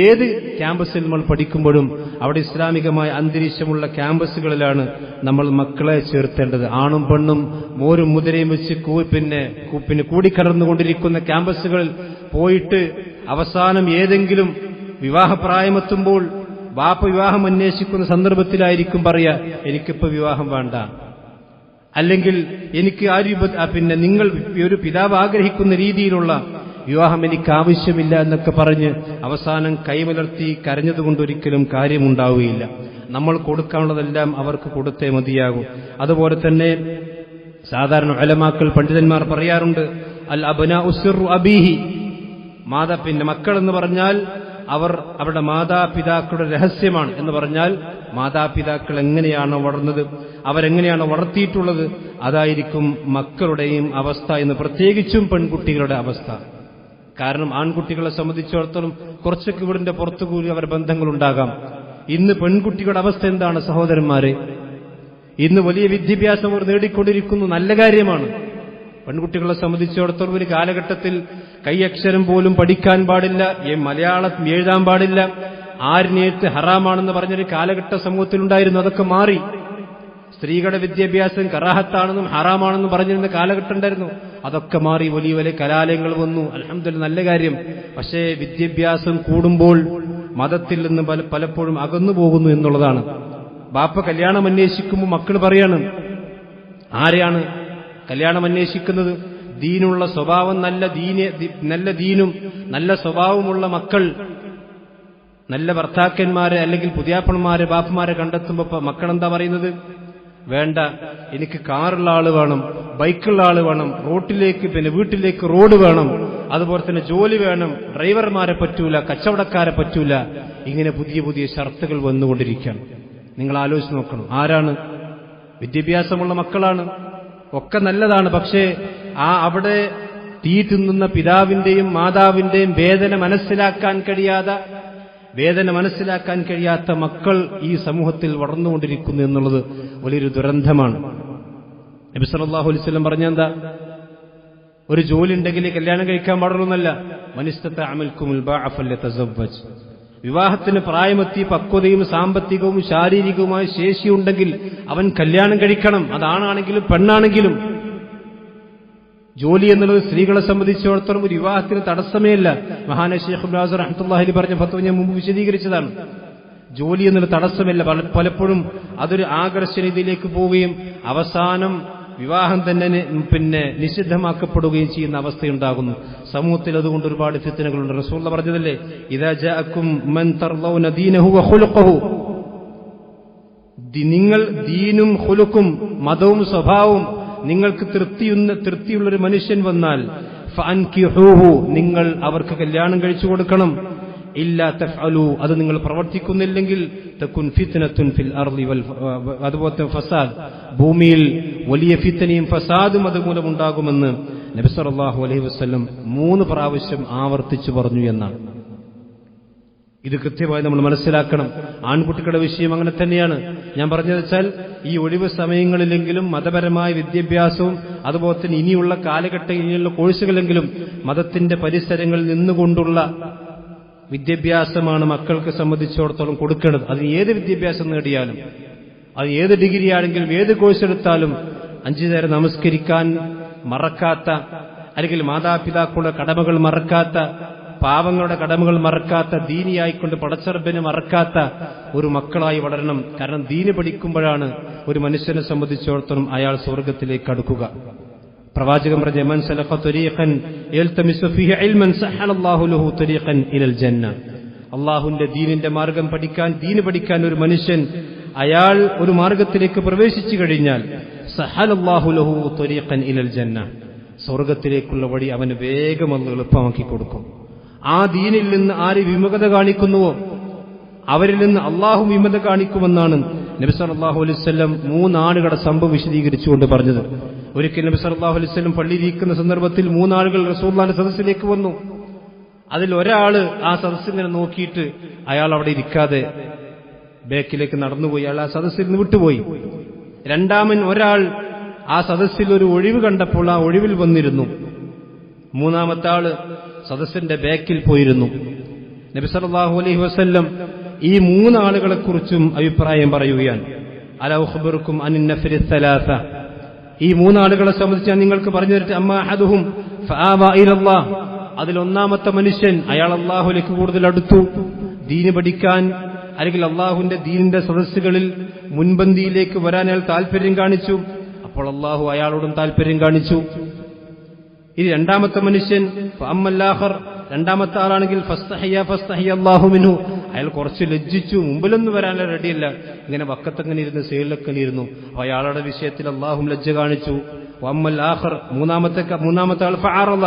ഏത് ക്യാമ്പസിൽ നമ്മൾ പഠിക്കുമ്പോഴും അവിടെ ഇസ്ലാമികമായ അന്തരീക്ഷമുള്ള ക്യാമ്പസുകളിലാണ് നമ്മൾ മക്കളെ ചേർത്തേണ്ടത്. ആണും പെണ്ണും മോരും മുതിരയും വെച്ച് പിന്നെ കൂടിക്കടന്നുകൊണ്ടിരിക്കുന്ന ക്യാമ്പസുകളിൽ പോയിട്ട് അവസാനം ഏതെങ്കിലും വിവാഹപ്രായമെത്തുമ്പോൾ ബാപ്പ വിവാഹം അന്വേഷിക്കുന്ന സന്ദർഭത്തിലായിരിക്കും പറയാ, എനിക്കിപ്പോ വിവാഹം വേണ്ട, അല്ലെങ്കിൽ എനിക്ക് നിങ്ങൾ ഒരു പിതാവ് ആഗ്രഹിക്കുന്ന രീതിയിലുള്ള വിവാഹം എനിക്ക് ആവശ്യമില്ല എന്നൊക്കെ പറഞ്ഞ് അവസാനം കൈമലർത്തി കരഞ്ഞതുകൊണ്ടൊരിക്കലും കാര്യമുണ്ടാവുകയില്ല. നമ്മൾ കൊടുക്കാനുള്ളതെല്ലാം അവർക്ക് കൊടുത്തേ മതിയാകും. അതുപോലെ തന്നെ സാധാരണ ഉലമാക്കൾ പണ്ഡിതന്മാർ പറയാറുണ്ട്, അൽ അബ്നാഉ സിർറു അബീഹി, മക്കൾ എന്ന് പറഞ്ഞാൽ അവരുടെ മാതാപിതാക്കളുടെ രഹസ്യമാണ് എന്ന് പറഞ്ഞാൽ മാതാപിതാക്കൾ എങ്ങനെയാണോ വളർന്നത്, അവരെങ്ങനെയാണോ വളർത്തിയിട്ടുള്ളത്, അതായിരിക്കും മക്കളുടെയും അവസ്ഥ എന്ന്, പ്രത്യേകിച്ചും പെൺകുട്ടികളുടെ അവസ്ഥ. കാരണം ആൺകുട്ടികളെ സംബന്ധിച്ചിടത്തോളം കുറച്ചൊക്കെ വീടിന്റെ പുറത്തുകൂടി അവരുടെ ബന്ധങ്ങളുണ്ടാകാം. ഇന്ന് പെൺകുട്ടികളുടെ അവസ്ഥ എന്താണ് സഹോദരന്മാരെ? ഇന്ന് വലിയ വിദ്യാഭ്യാസം അവർ നേടിക്കൊണ്ടിരിക്കുന്നു, നല്ല കാര്യമാണ്. പെൺകുട്ടികളെ സംബന്ധിച്ചിടത്തോളം ഒരു കാലഘട്ടത്തിൽ കൈയക്ഷരം പോലും പഠിക്കാൻ പാടില്ല, മലയാളം എഴുതാൻ പാടില്ല, ആരിനേറ്റ് ഹറാമാണെന്ന് പറഞ്ഞൊരു കാലഘട്ട സമൂഹത്തിലുണ്ടായിരുന്നു. അതൊക്കെ മാറി. സ്ത്രീകളുടെ വിദ്യാഭ്യാസം കറാഹത്താണെന്നും ഹറാമാണെന്നും പറഞ്ഞിരുന്ന കാലഘട്ടം ഉണ്ടായിരുന്നു. അതൊക്കെ മാറി. വലിയ വലിയ കലാലയങ്ങൾ വന്നു. അൽഹംദുലില്ലാഹ്, നല്ല കാര്യം. പക്ഷേ വിദ്യാഭ്യാസം കൂടുമ്പോൾ മതത്തിൽ നിന്ന് പലപ്പോഴും അകന്നു പോകുന്നു എന്നുള്ളതാണ്. ബാപ്പ കല്യാണം അന്വേഷിക്കുമ്പോൾ മക്കൾ പറയാണ്, ആരെയാണ് കല്യാണം അന്വേഷിക്കുന്നത്? ദീനുള്ള സ്വഭാവം, നല്ല ദീനും നല്ല സ്വഭാവമുള്ള മക്കൾ, നല്ല ഭർത്താക്കന്മാരെ അല്ലെങ്കിൽ പുതിയാപ്പന്മാരെ ബാപ്പമാരെ കണ്ടെത്തുമ്പോൾ മക്കളെന്താ പറയുന്നത്? വേണ്ട, എനിക്ക് കാറുള്ള ആള് വേണം, ബൈക്കുള്ള ആള് വേണം, വീട്ടിലേക്ക് റോഡ് വേണം, അതുപോലെ തന്നെ ജോലി വേണം, ഡ്രൈവർമാരെ പറ്റൂല, കച്ചവടക്കാരെ പറ്റൂല. ഇങ്ങനെ പുതിയ പുതിയ ഷർത്തുകൾ വന്നുകൊണ്ടിരിക്കുകയാണ്. നിങ്ങൾ ആലോചിച്ച് നോക്കണം, ആരാണ്? വിദ്യാഭ്യാസമുള്ള മക്കളാണ്, ഒക്കെ നല്ലതാണ്. പക്ഷേ അവിടെ തീ തിന്നുന്ന പിതാവിന്റെയും മാതാവിന്റെയും വേദന മനസ്സിലാക്കാൻ കഴിയാത്ത മക്കൾ ഈ സമൂഹത്തിൽ വളർന്നുകൊണ്ടിരിക്കുന്നു എന്നുള്ളത് വലിയൊരു ദുരന്തമാണ്. നബി സല്ലല്ലാഹു അലൈഹി വസല്ലം പറഞ്ഞെന്താ? ഒരു ജോലി ഉണ്ടെങ്കിൽ കല്യാണം കഴിക്കാൻ പാടുള്ളൂന്നല്ല. മനിസ്തതഅ മിൻകുമുൽ ബാഅ ഫല്യതസവ്വജ്. വിവാഹത്തിന് പ്രായമെത്തി പക്വതയും സാമ്പത്തികവും ശാരീരികവുമായ ശേഷിയുണ്ടെങ്കിൽ അവൻ കല്യാണം കഴിക്കണം. അതാണാണെങ്കിലും പെണ്ണാണെങ്കിലും. ജോലി എന്നുള്ളത് സ്ത്രീകളെ സംബന്ധിച്ചിടത്തോളം ഒരു വിവാഹത്തിന് തടസ്സമേ അല്ല. മഹാനായ ശൈഖ് ഇബ്നു ബാസ് റഹ്മത്തുള്ളാഹി അലൈഹി പറഞ്ഞ ഫത്വ ഞാൻ മുമ്പ് വിശദീകരിച്ചതാണ്. ജോലി എന്നുള്ളത് തടസ്സമല്ല. പലപ്പോഴും അതൊരു ആകർഷണീയതയിലേക്ക് പോവുകയും അവസാനം വിവാഹം തന്നെ നിഷിദ്ധമാക്കപ്പെടുകയും ചെയ്യുന്ന അവസ്ഥയുണ്ടാകുന്നു. സമൂഹത്തിൽ അതുകൊണ്ട് ഒരുപാട് ഫിത്നകളുണ്ട്. റസൂലുള്ളാഹി പറഞ്ഞതല്ലേ, ഇദാ ജാഅക്കും മൻ തർളൗന ദീനഹു വ ഖുലുഖഹു, നിങ്ങൾ ദീനും ഖുലുഖും മതവും സ്വഭാവവും നിങ്ങൾക്ക് തൃപ്തിയുള്ളൊരു മനുഷ്യൻ വന്നാൽ ഫഅൻകിഹൂഹു, നിങ്ങൾ അവർക്ക് കല്യാണം കഴിച്ചു കൊടുക്കണം. ഇല്ലാ തഫ്അലു, അത് നിങ്ങൾ പ്രവർത്തിക്കുന്നില്ലെങ്കിൽ തകുൻ ഫിത്നത്തുൻ ഫിൽ അർളി അതുപോലെ ഫസാദ്, ഭൂമിയിൽ വലിയ ഫിത്നയും ഫസാദും അതുമൂലം ഉണ്ടാകുമെന്ന് നബി സല്ലല്ലാഹു അലൈഹി വസല്ലം 3 പ്രാവശ്യം ആവർത്തിച്ചു പറഞ്ഞു എന്നാണ്. ഇത് കൃത്യമായി നമ്മൾ മനസ്സിലാക്കണം. ആൺകുട്ടികളുടെ വിഷയം അങ്ങനെ തന്നെയാണ്. ഞാൻ പറഞ്ഞത് വെച്ചാൽ ഈ ഒഴിവ് സമയങ്ങളിലെങ്കിലും മതപരമായ വിദ്യാഭ്യാസവും അതുപോലെ തന്നെ ഇനിയുള്ള കാലഘട്ടങ്ങളിലുള്ള കോഴ്സുകളെങ്കിലും മതത്തിന്റെ പരിസരങ്ങളിൽ നിന്നുകൊണ്ടുള്ള വിദ്യാഭ്യാസമാണ് മക്കൾക്ക് സംബന്ധിച്ചിടത്തോളം കൊടുക്കേണ്ടത്. അത് ഏത് വിദ്യാഭ്യാസം നേടിയാലും, അത് ഏത് ഡിഗ്രി ആണെങ്കിലും, ഏത് കോഴ്സ് എടുത്താലും 5 നേരം നമസ്കരിക്കാൻ മറക്കാത്ത, അല്ലെങ്കിൽ മാതാപിതാക്കളുടെ കടമകൾ മറക്കാത്ത, പാവങ്ങളുടെ കടമകൾ മറക്കാത്ത, ദീനിയായിക്കൊണ്ട് പടച്ചറബിനെ മറക്കാത്ത ഒരു മക്കളായി വളരണം. കാരണം ദീന് പഠിക്കുമ്പോഴാണ് ഒരു മനുഷ്യനെ സംബന്ധിച്ചിടത്തോളം അയാൾ സ്വർഗത്തിലേക്ക് അടുക്കുക. പ്രവാചകൻ പറഞ്ഞ മൻ സലഖ തരീഖൻ യൽതമിസു ഫീഹി ഇൽമൻ സഹലല്ലാഹു ലഹു തരീഖൻ ഇലൽ ജന്ന. അല്ലാഹുവിന്റെ ദീനിന്റെ മാർഗം പഠിക്കാൻ, ദീന് പഠിക്കാൻ ഒരു മനുഷ്യൻ അയാൾ ഒരു മാർഗത്തിലേക്ക് പ്രവേശിച്ചു കഴിഞ്ഞാൽ സഹലല്ലാഹു ലഹു ത്വരീഖൻ ഇലൽ ജന്ന, സ്വർഗത്തിലേക്കുള്ള വഴി അവന് വേഗം അല്ലാഹു എളുപ്പമാക്കി കൊടുക്കും. ആ ദീനിൽ നിന്ന് ആര് വിമുഖത കാണിക്കുന്നുവോ അവരിൽ നിന്ന് അള്ളാഹു വിമുഖത കാണിക്കുമെന്നാണ് നബി സല്ലല്ലാഹു അലൈഹി വസല്ലം 3 ആളുകളുടെ സംഭവം വിശദീകരിച്ചുകൊണ്ട് പറഞ്ഞത്. ഒരിക്കൽ നബി സല്ലല്ലാഹു അലൈഹി വസല്ലം പള്ളിയിലിരിക്കുന്ന സന്ദർഭത്തിൽ 3 ആളുകൾ റസൂലുള്ളാഹിന്റെ സദസ്സിലേക്ക് വന്നു. അതിൽ ഒരാള് ആ സദസ്സിങ്ങനെ നോക്കിയിട്ട് അയാൾ അവിടെ ഇരിക്കാതെ ബേക്കിലേക്ക് നടന്നുപോയി. അയാൾ ആ സദസ്സിൽ നിന്ന് വിട്ടുപോയി. രണ്ടാമൻ ഒരാൾ ആ സദസ്സിൽ ഒരു ഒഴിവ് കണ്ടപ്പോൾ ആ ഒഴിവിൽ വന്നിരുന്നു. മൂന്നാമത്തെ ആള് സദസ്സിന്റെ ബേക്കിൽ പോയിരുന്നു. നബി സല്ലല്ലാഹു അലൈഹി വസല്ലം ഈ 3 ആളുകളെക്കുറിച്ചും അഭിപ്രായം പറയുകയാണ്. അലാ ഉഖ്ബിറുക്കും അനിൻ നഫരി സലാസ, ഈ 3 ആളുകളെ സംബന്ധിച്ച് ഞാൻ നിങ്ങൾക്ക് പറഞ്ഞു തരട്ടെ. അമ്മാ അഹദുഹും ഫആബാ ഇലല്ലാഹ്, അതിൽ ഒന്നാമത്തെ മനുഷ്യൻ അയാൾ അല്ലാഹുവിലേക്ക് കൂടുതൽ അടുത്തു, ദീന് പഠിക്കാൻ അല്ലെങ്കിൽ അള്ളാഹുവിന്റെ ദീനിന്റെ സദസ്സുകളിൽ മുൻപന്തിയിലേക്ക് വരാൻ അയാൾ താല്പര്യം കാണിച്ചു. അപ്പോൾ അള്ളാഹു അയാളോടും താല്പര്യം കാണിച്ചു. ഇനി രണ്ടാമത്തെ മനുഷ്യൻ ഫഅമ്മല്ലാഖർ, രണ്ടാമത്തെ ആളാണെങ്കിൽ ഫസ്തഹിയ അല്ലാഹു മിൻഹു, അയാൾ കുറച്ച് ലജ്ജിച്ചു, മുമ്പിലൊന്നും വരാനുള്ള റെഡിയല്ല, ഇങ്ങനെ വക്കത്തങ്ങനെ ഇരുന്ന് സൈഡിലൊക്കെ ഇരുന്നു. അയാളുടെ വിഷയത്തിൽ അള്ളാഹും ലജ്ജ കാണിച്ചു. വഅമ്മൽ ആഖർ, മൂന്നാമത്തെ ആൾ ഫഅറള,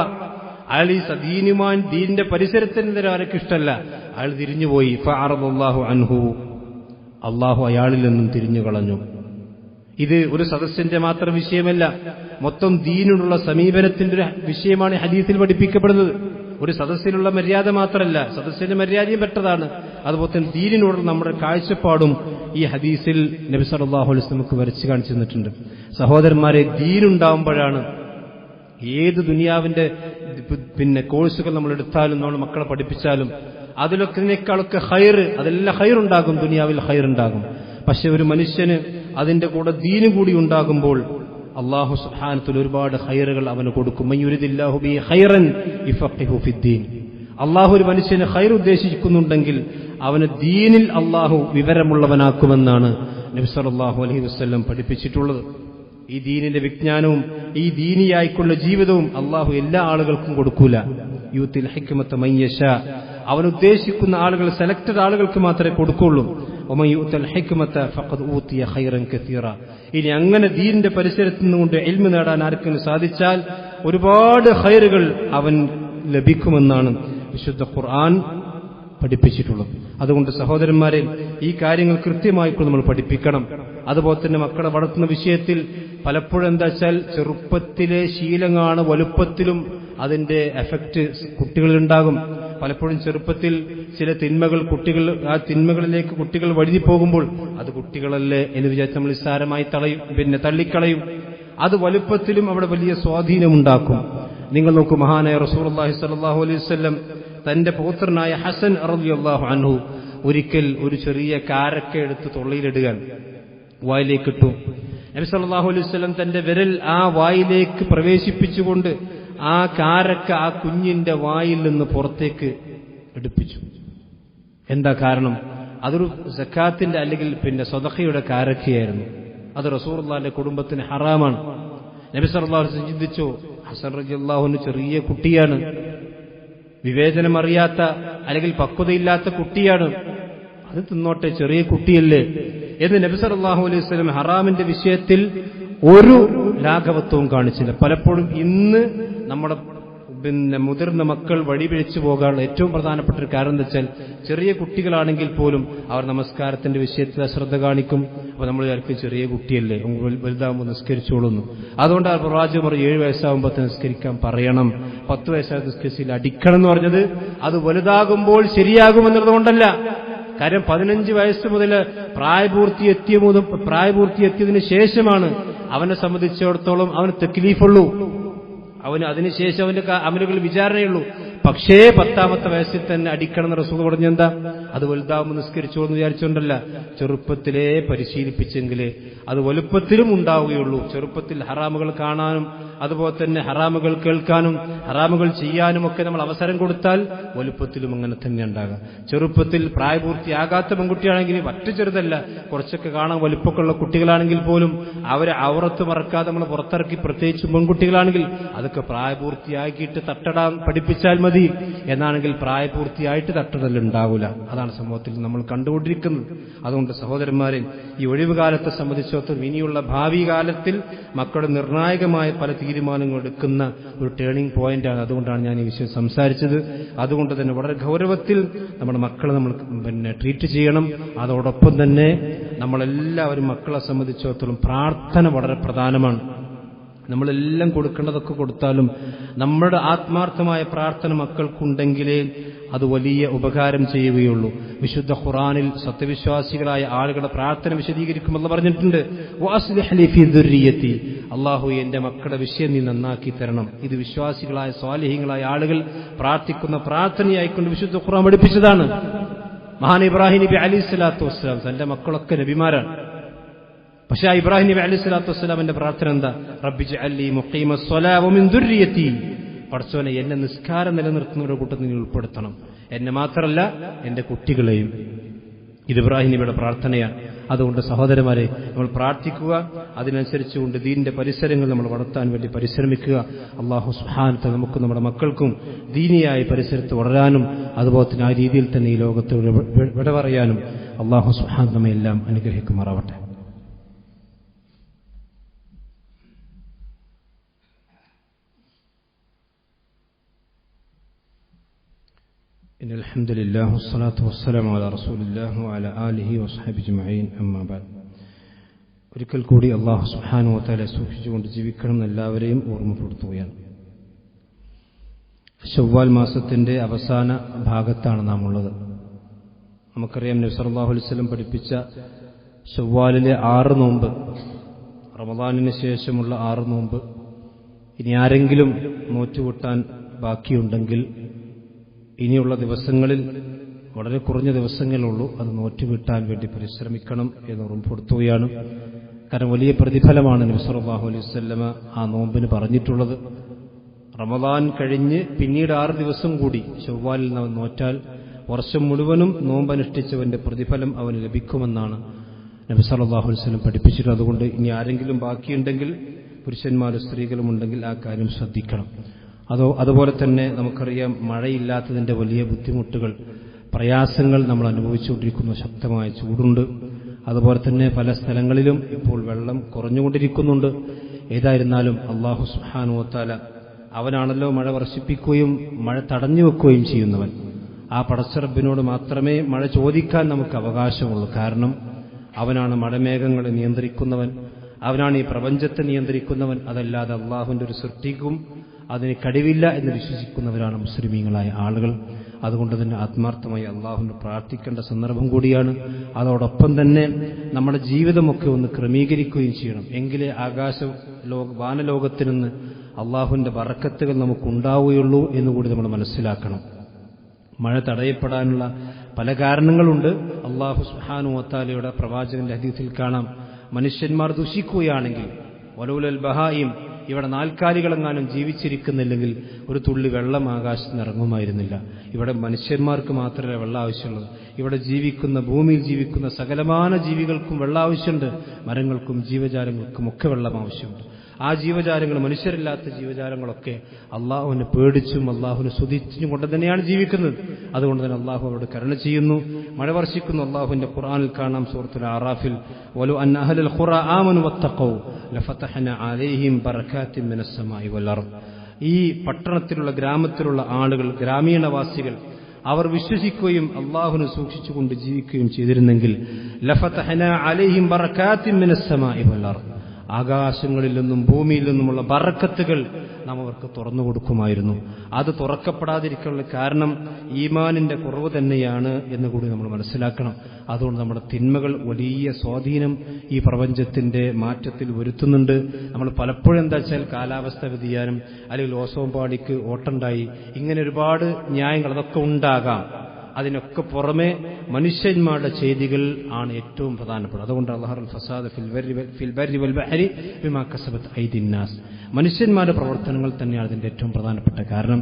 അയാൾ ഈ ദീനുമാൻ ദീനിന്റെ പരിസരത്തിന് ആരൊക്കെ ഇഷ്ടമല്ല, അയാൾ തിരിഞ്ഞുപോയി. ഫഅറളല്ലാഹു അൻഹു, അള്ളാഹു അയാളിൽ നിന്നും തിരിഞ്ഞു കളഞ്ഞു. ഇത് ഒരു സദസ്സിന്റെ മാത്രം വിഷയമല്ല, മൊത്തം ദീനിനുള്ള സമീപനത്തിന്റെ ഒരു വിഷയമാണ് ഹദീസിൽ പഠിപ്പിക്കപ്പെടുന്നത്. ഒരു സദസ്സിലുള്ള മര്യാദ മാത്രമല്ല, സദസ്സിന്റെ മര്യാദയും പെട്ടതാണ്, അതുപോലെ തന്നെ ദീനിനോടുള്ള നമ്മുടെ കാഴ്ചപ്പാടും ഈ ഹദീസിൽ നബി സല്ലല്ലാഹു അലൈഹി വസല്ലം നമുക്ക് വരച്ചു കാണിച്ചു തന്നിട്ടുണ്ട്. സഹോദരന്മാരെ, ദീനുണ്ടാവുമ്പോഴാണ് ഏത് ദുനിയാവിന്റെ കോഴ്സുകൾ നമ്മൾ എടുത്താലും നമ്മൾ മക്കളെ പഠിപ്പിച്ചാലും അതിലൊക്കെ ഹൈറ്, അതെല്ലാം ഹൈറുണ്ടാകും, ദുനിയാവിൽ ഹൈറുണ്ടാകും. പക്ഷെ ഒരു മനുഷ്യന് അതിന്റെ കൂടെ ദീന് കൂടി ഉണ്ടാകുമ്പോൾ അല്ലാഹു സുബ്ഹാനഹു വതആല ഒരുപാട് ഹൈറുകൾ അവന് കൊടുക്കും. മയ്യുരിദില്ലാഹു ബി ഖൈറൻ യഫഖിഹു ഫിദ്ദീൻ, അല്ലാഹു ഒരു മനുഷ്യന് ഖൈർ ഉദ്ദേശിക്കുന്നുണ്ടെങ്കിൽ അവന് ദീനിൽ അല്ലാഹു വിവരമുള്ളവനാക്കുമെന്നാണ് നബി സല്ലല്ലാഹു അലൈഹി വസല്ലം പഠിപ്പിച്ചിട്ടുള്ളത്. ഈ ദീനിന്റെ വിജ്ഞാനവും ഈ ദീനിയായിക്കുള്ള ജീവിതവും അല്ലാഹു എല്ലാ ആളുകൾക്കും കൊടുക്കൂല. യൂത്തിൽ ഹിക്മത മൻ യശാ, അവൻ ഉദ്ദേശിക്കുന്ന ആളുകൾ, സെലക്ടഡ് ആളുകൾക്ക് മാത്രമേ കൊടുക്കുള്ളൂ. വമൻ യൂതൽ ഹിക്മത ഫഖദ് ഊതിയ ഖൈറൻ കസീറ. ഇനി അങ്ങനെ ദീനിന്റെ പരിസരത്ത് നിന്നുകൊണ്ട് ഇൽമു നേടാൻ ആർക്കെങ്കിലും സാധിച്ചാൽ ഒരുപാട് ഖൈറുകൾ അവൻ ലഭിക്കുമെന്നാണ് വിശുദ്ധ ഖുർആൻ പഠിപ്പിച്ചിട്ടുള്ളത്. അതുകൊണ്ട് സഹോദരന്മാരെ, ഈ കാര്യങ്ങൾ കൃത്യമായിട്ട് നമ്മൾ പഠിപ്പിക്കണം. അതുപോലെ തന്നെ മക്കളെ വളർത്തുന്ന വിഷയത്തിൽ പലപ്പോഴും എന്താ വെച്ചാൽ ചെറുപ്പത്തിലെ ശീലങ്ങളാണ് വലുപ്പത്തിലും അതിന്റെ എഫക്റ്റ് കുട്ടികളിലുണ്ടാകും. പലപ്പോഴും ചെറുപ്പത്തിൽ ചില തിന്മകൾ ആ തിന്മകളിലേക്ക് കുട്ടികൾ വഴുതി പോകുമ്പോൾ അത് കുട്ടികളല്ലേ എന്ന് വിചാരിച്ച് നമ്മൾ നിസ്സാരമായി തള്ളിക്കളയും. അത് വലുപ്പത്തിലും അവിടെ വലിയ സ്വാധീനമുണ്ടാക്കും. നിങ്ങൾ നോക്കൂ, മഹാനായ റസൂലുള്ളാഹി സ്വല്ലല്ലാഹു അലൈഹി വസല്ലം തന്റെ പൗത്രനായ ഹസൻ റളിയല്ലാഹു അൻഹു ഒരിക്കൽ ഒരു ചെറിയ കാരക്ക എടുത്ത് തൊള്ളയിലിടുക, വായിലേക്കിട്ടു. നബി സല്ലല്ലാഹു അലൈഹി വസല്ലം തന്റെ വിരൽ ആ വായിലേക്ക് പ്രവേശിപ്പിച്ചുകൊണ്ട് ആ കാരക്ക ആ കുഞ്ഞിന്റെ വായിൽ നിന്ന് പുറത്തേക്ക് എടുപ്പിച്ചു. എന്താ കാരണം? അതൊരു സക്കാത്തിന്റെ അല്ലെങ്കിൽ സദഖയുടെ കാരക്കയായിരുന്നു. അത് റസൂലുള്ളാഹിന്റെ കുടുംബത്തിന് ഹറാമാണ്. നബി സല്ലല്ലാഹു അലൈഹി വസല്ലം ചിന്തിച്ചു, ഹസൻ റളിയല്ലാഹു അൻഹു ചെറിയ കുട്ടിയാണ്, വിവേചനം അറിയാത്ത അല്ലെങ്കിൽ പക്വതയില്ലാത്ത കുട്ടിയാണ്, അത് തിന്നോട്ടെ, ചെറിയ കുട്ടിയല്ലേ എന്ന് നബി സല്ലല്ലാഹു അലൈഹി വസല്ലം ഹറാമിന്റെ വിഷയത്തിൽ ഒരു ലാഘവത്വവും കാണിച്ചില്ല. പലപ്പോഴും ഇന്ന് നമ്മുടെ മുതിർന്ന മക്കൾ വഴിപിഴച്ചു പോകാനുള്ള ഏറ്റവും പ്രധാനപ്പെട്ട ഒരു കാരണം എന്താ വെച്ചാൽ, ചെറിയ കുട്ടികളാണെങ്കിൽ പോലും അവർ നമസ്കാരത്തിന്റെ വിഷയത്തിൽ അശ്രദ്ധ കാണിക്കും. അപ്പൊ നമ്മൾ വിചാരിക്കും ചെറിയ കുട്ടിയല്ലേ, വലുതാകുമ്പോൾ നിസ്കരിച്ചോളുന്നു. അതുകൊണ്ട് പ്രവാചകൻ 7 വയസ്സാകുമ്പോൾ നിസ്കരിക്കാൻ പറയണം, 10 വയസ്സായ നിസ്കരിച്ചില്ല അടിക്കണം എന്ന് പറഞ്ഞത് അത് വലുതാകുമ്പോൾ ശരിയാകുമെന്നുള്ളതുകൊണ്ടല്ല. കാര്യം 15 വയസ്സ് മുതൽ പ്രായപൂർത്തിയെത്തിയതിനു ശേഷമാണ് അവനെ സംബന്ധിച്ചിടത്തോളം അവന് തക്ലീഫുള്ളൂ, അവന് അതിനുശേഷം അവന്റെ അമലുകൾ വിചാരണയുള്ളൂ. പക്ഷേ 10ാമത്തെ വയസ്സിൽ തന്നെ അടിക്കണം എന്ന് റസൂൽ പറഞ്ഞെന്താ? അത് വലുതാവുമ്പോൾ നിസ്കരിച്ചോന്ന് വിചാരിച്ചുകൊണ്ടല്ല, ചെറുപ്പത്തിലേ പരിശീലിപ്പിച്ചെങ്കിലേ അത് വലുപ്പത്തിലും ഉണ്ടാവുകയുള്ളൂ. ചെറുപ്പത്തിൽ ഹറാമുകൾ കാണാനും അതുപോലെ തന്നെ ഹറാമുകൾ കേൾക്കാനും ഹറാമുകൾ ചെയ്യാനും ഒക്കെ നമ്മൾ അവസരം കൊടുത്താൽ വലുപ്പത്തിലും അങ്ങനെ തന്നെ ഉണ്ടാകാം. ചെറുപ്പത്തിൽ പ്രായപൂർത്തിയാകാത്ത പെൺകുട്ടിയാണെങ്കിൽ മറ്റു ചെറുതല്ല, കുറച്ചൊക്കെ കാണാൻ വലുപ്പമൊക്കെയുള്ള കുട്ടികളാണെങ്കിൽ പോലും അവരെ ഔറത്ത് മറക്കാതെ നമ്മൾ പുറത്തിറക്കി, പ്രത്യേകിച്ച് പെൺകുട്ടികളാണെങ്കിൽ അതൊക്കെ പ്രായപൂർത്തിയാക്കിയിട്ട് തട്ടടാൻ പഠിപ്പിച്ചാൽ മതി. എന്നാണെങ്കിൽ പ്രായപൂർത്തിയായിട്ട് തട്ടടൽ ഉണ്ടാവില്ല. അതാണ് സമൂഹത്തിൽ നമ്മൾ കണ്ടുകൊണ്ടിരിക്കുന്നത്. അതുകൊണ്ട് സഹോദരന്മാരെ, ഈ ഒഴിവുകാലത്തെ സംബന്ധിച്ചിടത്തോളം ഇനിയുള്ള ഭാവി കാലത്തിൽ മക്കളുടെ നിർണായകമായ പല തീരുമാനങ്ങൾ എടുക്കുന്ന ഒരു ടേണിംഗ് പോയിന്റാണ്. അതുകൊണ്ടാണ് ഞാൻ ഈ വിഷയം സംസാരിച്ചത്. അതുകൊണ്ട് തന്നെ വളരെ ഗൗരവത്തിൽ നമ്മുടെ മക്കളെ നമ്മൾ ട്രീറ്റ് ചെയ്യണം. അതോടൊപ്പം തന്നെ നമ്മളെല്ലാവരും മക്കളെ സംബന്ധിച്ചിടത്തോളം പ്രാർത്ഥന വളരെ പ്രധാനമാണ്. നമ്മളെല്ലാം കൊടുക്കേണ്ടതൊക്കെ കൊടുത്താലും നമ്മുടെ ആത്മാർത്ഥമായ പ്രാർത്ഥന മക്കൾക്കുണ്ടെങ്കിലേ അത് വലിയ ഉപകാരം ചെയ്യുകയുള്ളൂ. വിശുദ്ധ ഖുർആനിൽ സത്യവിശ്വാസികളായ ആളുകളുടെ പ്രാർത്ഥന വിശദീകരിക്കുമെന്ന് പറഞ്ഞിട്ടുണ്ട്. വഅസ്ലിഹ് ലി ഫീ ദുർരിയതി, അല്ലാഹു എന്റെ മക്കളുടെ വിഷയം നീ നന്നാക്കി തരണം. ഇത് വിശ്വാസികളായ സ്വാലിഹീങ്ങളായ ആളുകൾ പ്രാർത്ഥിക്കുന്ന പ്രാർത്ഥനയായിക്കൊണ്ട് വിശുദ്ധ ഖുർആൻ പഠിപ്പിച്ചതാണ്. മഹാൻ ഇബ്രാഹിം നബി അലൈഹിസ്സലാത്തു വസ്സലാം, തന്റെ മക്കളൊക്കെ നബിമാരാണ്. പക്ഷേ ആ ഇബ്രാഹിം നബി അലൈഹിസ്സലാത്തു വസ്സലാമിന്റെ പ്രാർത്ഥന എന്താ? റബ്ബി ജഅൽനി മുഖീമസ്സലാ വമിൻ ദുർരിയതി, പടച്ചോനെ എന്നെ നിസ്കാരം നിലനിർത്തുന്നവരുടെ കൂട്ടത്തിൽ നീ ഉൾപ്പെടുത്തണം, എന്നെ മാത്രമല്ല എന്റെ കുട്ടികളെയും. ഇത് ഇബ്രാഹിം നബിയുടെ പ്രാർത്ഥനയാണ്. അതുകൊണ്ട് സഹോദരന്മാരെ, നമ്മൾ പ്രാർത്ഥിക്കുക, അതിനനുസരിച്ചുകൊണ്ട് ദീനിന്റെ പരിസരങ്ങൾ നമ്മൾ വളർത്താൻ വേണ്ടി പരിശ്രമിക്കുക. അല്ലാഹു സുബ്ഹാനഹു വ തആല നമുക്ക് നമ്മുടെ മക്കൾക്കും ദീനിയായ പരിസരത്ത് വളരാനും അതുപോലെ തന്നെ ആ രീതിയിൽ തന്നെ ഈ ലോകത്തോട് വിട പറയാനും അല്ലാഹു സുബ്ഹാനഹു വ തആല നമ്മെ എല്ലാം അനുഗ്രഹിക്കുമാറാവട്ടെ. إن الحمد لله والصلاة والسلام على رسول الله وعلى آله وصحبه أجمعين أما بعد. ഒരിക്കൽ കൂടി അല്ലാഹു സുബ്ഹാനഹു വ തആല സൂക്ഷിച്ചുകൊണ്ട് ജീവിക്കണം എല്ലാവരെയും ഓർമ്മപ്പെടുത്തുകയാണ്. ശവ്വാൽ മാസത്തിന്റെ അവസാന ഭാഗത്താണ് നാം ഉള്ളത്. നമുക്കറിയാം, നബി സല്ലല്ലാഹു അലൈഹി വസല്ലം പഠിപ്പിച്ച ശവ്വാലിലെ 6 നോമ്പ്, റമദാനിന് ശേഷമുള്ള 6 നോമ്പ്, ഇനി ആരെങ്കിലും നോറ്റുകൂട്ടാൻ ബാക്കിയുണ്ടെങ്കിൽ ഇനിയുള്ള ദിവസങ്ങളിൽ, വളരെ കുറഞ്ഞ ദിവസങ്ങളുള്ളൂ, അത് നോറ്റുവിട്ടാൻ വേണ്ടി പരിശ്രമിക്കണം എന്ന് ഓർമ്മപ്പെടുത്തുകയാണ്. കാരണം വലിയ പ്രതിഫലമാണ് നബി സല്ലല്ലാഹു അലൈഹി വസല്ലമ ആ നോമ്പിന് പറഞ്ഞിട്ടുള്ളത്. റമദാൻ കഴിഞ്ഞ് പിന്നീട് 6 ദിവസം കൂടി ശവ്വാലിൽ അവൻ നോറ്റാൽ വർഷം മുഴുവനും നോമ്പനുഷ്ഠിച്ചവന്റെ പ്രതിഫലം അവന് ലഭിക്കുമെന്നാണ് നബി സല്ലല്ലാഹു അലൈഹി വസല്ലം പഠിപ്പിച്ചിട്ടുള്ളത്. അതുകൊണ്ട് ഇനി ആരെങ്കിലും ബാക്കിയുണ്ടെങ്കിൽ, പുരുഷന്മാരും സ്ത്രീകളും ഉണ്ടെങ്കിൽ ആ കാര്യം ശ്രദ്ധിക്കണം. അതുപോലെ തന്നെ നമുക്കറിയാം, മഴയില്ലാത്തതിന്റെ വലിയ ബുദ്ധിമുട്ടുകൾ, പ്രയാസങ്ങൾ നമ്മൾ അനുഭവിച്ചുകൊണ്ടിരിക്കുന്ന ശക്തമായ ചൂടുണ്ട്. അതുപോലെ തന്നെ പല സ്ഥലങ്ങളിലും ഇപ്പോൾ വെള്ളം കുറഞ്ഞുകൊണ്ടിരിക്കുന്നുണ്ട്. ഏതായിരുന്നാലും അല്ലാഹു സുബ്ഹാനഹു വ തആല അവനാണല്ലോ മഴ വർഷിപ്പിക്കുകയും മഴ തടഞ്ഞു വെക്കുകയും ചെയ്യുന്നവൻ. ആ പടച്ചറബിനോട് മാത്രമേ മഴ ചോദിക്കാൻ നമുക്ക് അവകാശമുള്ളൂ. കാരണം അവനാണ് മഴമേഘങ്ങളെ നിയന്ത്രിക്കുന്നവൻ, അവനാണ് ഈ പ്രപഞ്ചത്തെ നിയന്ത്രിക്കുന്നവൻ. അതല്ലാതെ അള്ളാഹുവിന്റെ ഒരു സൃഷ്ടിക്കും അതിന് കഴിവില്ല എന്ന് വിശ്വസിക്കുന്നവരാണ് മുസ്ലിമീങ്ങളായ ആളുകൾ. അതുകൊണ്ട് തന്നെ ആത്മാർത്ഥമായി അള്ളാഹുവിനെ പ്രാർത്ഥിക്കേണ്ട സന്ദർഭം കൂടിയാണ്. അതോടൊപ്പം തന്നെ നമ്മുടെ ജീവിതമൊക്കെ ഒന്ന് ക്രമീകരിക്കുകയും ചെയ്യണം. എങ്കിലേ വാനലോകത്തിൽ നിന്ന് അള്ളാഹുവിന്റെ ബറക്കത്തുകൾ നമുക്കുണ്ടാവുകയുള്ളൂ എന്നുകൂടി നമ്മൾ മനസ്സിലാക്കണം. മഴ തടയപ്പെടാനുള്ള പല കാരണങ്ങളുണ്ട്. അല്ലാഹു സുബ്ഹാനഹു വ തആലയുടെ പ്രവാചകന്റെ ഹദീസിൽ കാണാം, മനുഷ്യന്മാർ ദുഷിക്കുകയാണെങ്കിൽ വലൗലൽ ബഹായിം, ഇവിടെ നാൽക്കാലികളെങ്ങാനും ജീവിച്ചിരിക്കുന്നില്ലെങ്കിൽ ഒരു തുള്ളി വെള്ളം ആകാശത്ത് നിന്ന് ഇറങ്ങുമായിരുന്നില്ല. ഇവിടെ മനുഷ്യന്മാർക്ക് മാത്രമേ വെള്ളം ആവശ്യമുള്ളൂ. ഇവിടെ ജീവിക്കുന്ന, ഭൂമിയിൽ ജീവിക്കുന്ന സകലമാന ജീവികൾക്കും വെള്ളം ആവശ്യമുണ്ട്. മരങ്ങൾക്കും ജീവജാലങ്ങൾക്കും ഒക്കെ വെള്ളം ആവശ്യമുണ്ട്. ആ ജീവജാലങ്ങൾ, മനുഷ്യരില്ലാത്ത ജീവജാലങ്ങളൊക്കെ അള്ളാഹുവിനെ പേടിച്ചും അള്ളാഹുവിനെ സ്തുതിച്ചും കൊണ്ട് തന്നെയാണ് ജീവിക്കുന്നത്. അതുകൊണ്ട് തന്നെ അള്ളാഹു അവരോട് കരുണ ചെയ്യുന്നു, മഴ വർഷിക്കുന്നു. അള്ളാഹുവിന്റെ ഖുർആനിൽ കാണാം, സൂറത്തുൽ അറാഫിൽ, വലു അന്ന അഹ്ലൽ ഖുറാ ആമനു വത്തഖൗ ലഫതഹ്നാ അലൈഹിം ബറകാത്തിൻ മിനസ് സമാഇ വൽ അർദ്. ഈ പട്ടണത്തിലുള്ള, ഗ്രാമത്തിലുള്ള ആളുകൾ, ഗ്രാമീണവാസികൾ, അവർ വിശ്വസിക്കുകയും അള്ളാഹുവിനെ സൂക്ഷിച്ചുകൊണ്ട് ജീവിക്കുകയും ചെയ്തിരുന്നെങ്കിൽ ലഫതഹ്നാ അലൈഹിം ബറകാത്തിൻ മിനസ് സമാഇ വൽ അർദ്, ആകാശങ്ങളിൽ നിന്നും ഭൂമിയിൽ നിന്നുമുള്ള ബറക്കത്തുകൾ നാം അവർക്ക് തുറന്നു കൊടുക്കുമായിരുന്നു. അത് തുറക്കപ്പെടാതിരിക്കാനുള്ള കാരണം ഈമാനിന്റെ കുറവ് തന്നെയാണ് എന്നുകൂടി നമ്മൾ മനസ്സിലാക്കണം. അതുകൊണ്ട് നമ്മുടെ തിന്മകൾ വലിയ സ്വാധീനം ഈ പ്രപഞ്ചത്തിന്റെ മാറ്റത്തിൽ വരുത്തുന്നുണ്ട്. നമ്മൾ പലപ്പോഴും എന്താ വെച്ചാൽ, കാലാവസ്ഥ വ്യതിയാനം, അല്ലെങ്കിൽ ഓസോൺ പാളിക്ക് ഓട്ടുണ്ടായി, ഇങ്ങനെ ഒരുപാട് ന്യായങ്ങൾ അതൊക്കെ ഉണ്ടാകാം. അതിനൊക്കെ പുറമെ മനുഷ്യന്മാരുടെ ചെയ്തികൾ ആണ് ഏറ്റവും പ്രധാനപ്പെട്ടത്. അതുകൊണ്ട് അല്ലാഹുൽ ഫസാദ ഫിൽ ബർരി വൽ ബഹരി ബിമാ കസബത് ഐദിൻ നാസ്, മനുഷ്യന്മാരുടെ പ്രവർത്തനങ്ങൾ തന്നെയാണ് അതിന്റെ ഏറ്റവും പ്രധാനപ്പെട്ട കാരണം.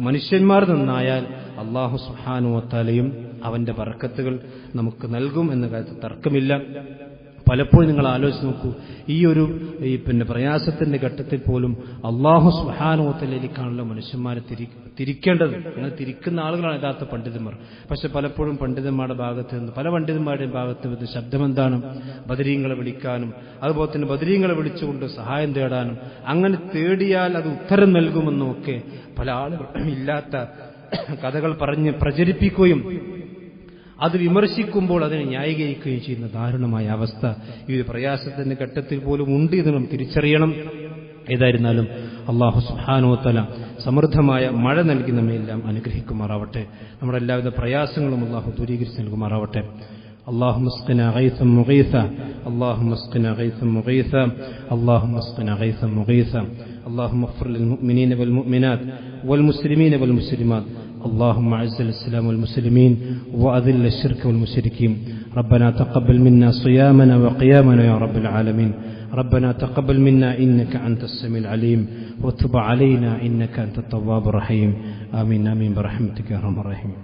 മനുഷ്യന്മാർ നന്നായാൽ അല്ലാഹു സുബ്ഹാനഹു വ തആലയും അവന്റെ ബറക്കത്തുകൾ നമുക്ക് നൽകും എന്ന കാര്യത്തിൽ തർക്കമില്ല. പലപ്പോഴും നിങ്ങൾ ആലോചിച്ച് നോക്കൂ, ഈ പ്രയാസത്തിന്റെ ഘട്ടത്തിൽ പോലും അല്ലാഹു സുബ്ഹാനഹു വ തആലയിലേക്കാണല്ലോ മനുഷ്യന്മാരെ തിരിക്കേണ്ടത്. അങ്ങനെ തിരിക്കുന്ന ആളുകളാണ് യഥാർത്ഥ പണ്ഡിതന്മാർ. പക്ഷെ പലപ്പോഴും പണ്ഡിതന്മാരുടെ ഭാഗത്ത് നിന്ന്, പല പണ്ഡിതന്മാരുടെയും ഭാഗത്ത് നിന്ന് ശബ്ദം എന്താണ്? ബദരീങ്ങളെ വിളിക്കാനും അതുപോലെ തന്നെ ബദരീങ്ങളെ വിളിച്ചുകൊണ്ട് സഹായം തേടാനും, അങ്ങനെ തേടിയാൽ അത് ഉത്തരം നൽകുമെന്നും ഒക്കെ പല ആളുകളും ഇല്ലാത്ത കഥകൾ പറഞ്ഞ് പ്രചരിപ്പിക്കുകയും അത് വിമർശിക്കുമ്പോൾ അതിനെ ന്യായീകരിക്കുകയും ചെയ്യുന്ന ദാരുണമായ അവസ്ഥ ഈ പ്രയാസത്തിന്റെ ഘട്ടത്തിൽ പോലും ഉണ്ട് എന്ന് നാം തിരിച്ചറിയണം. ഏതായിരുന്നാലും അല്ലാഹു സുബ്ഹാനഹു വ തആല സമൃദ്ധമായ മഴ നൽകി നമ്മെല്ലാം അനുഗ്രഹിക്കുമാറാവട്ടെ. നമ്മുടെ എല്ലാവിധ പ്രയാസങ്ങളും അല്ലാഹു ദൂരീകരിച്ച് നൽകുമാറാവട്ടെ. اللهم اسقنا غيثا مغيثا اللهم اسقنا غيثا مغيثا اللهم اسقنا غيثا مغيثا اللهم اغفر للمؤمنين والمؤمنات والمسلمين والمسلمات اللهم اعز الاسلام والمسلمين واذل الشرك والمشركين ربنا تقبل منا صيامنا وقيامنا يا رب العالمين ربنا تقبل منا انك انت السميع العليم وتب علينا انك انت التواب الرحيم آمين آمين برحمتك يا ارحم الراحمين.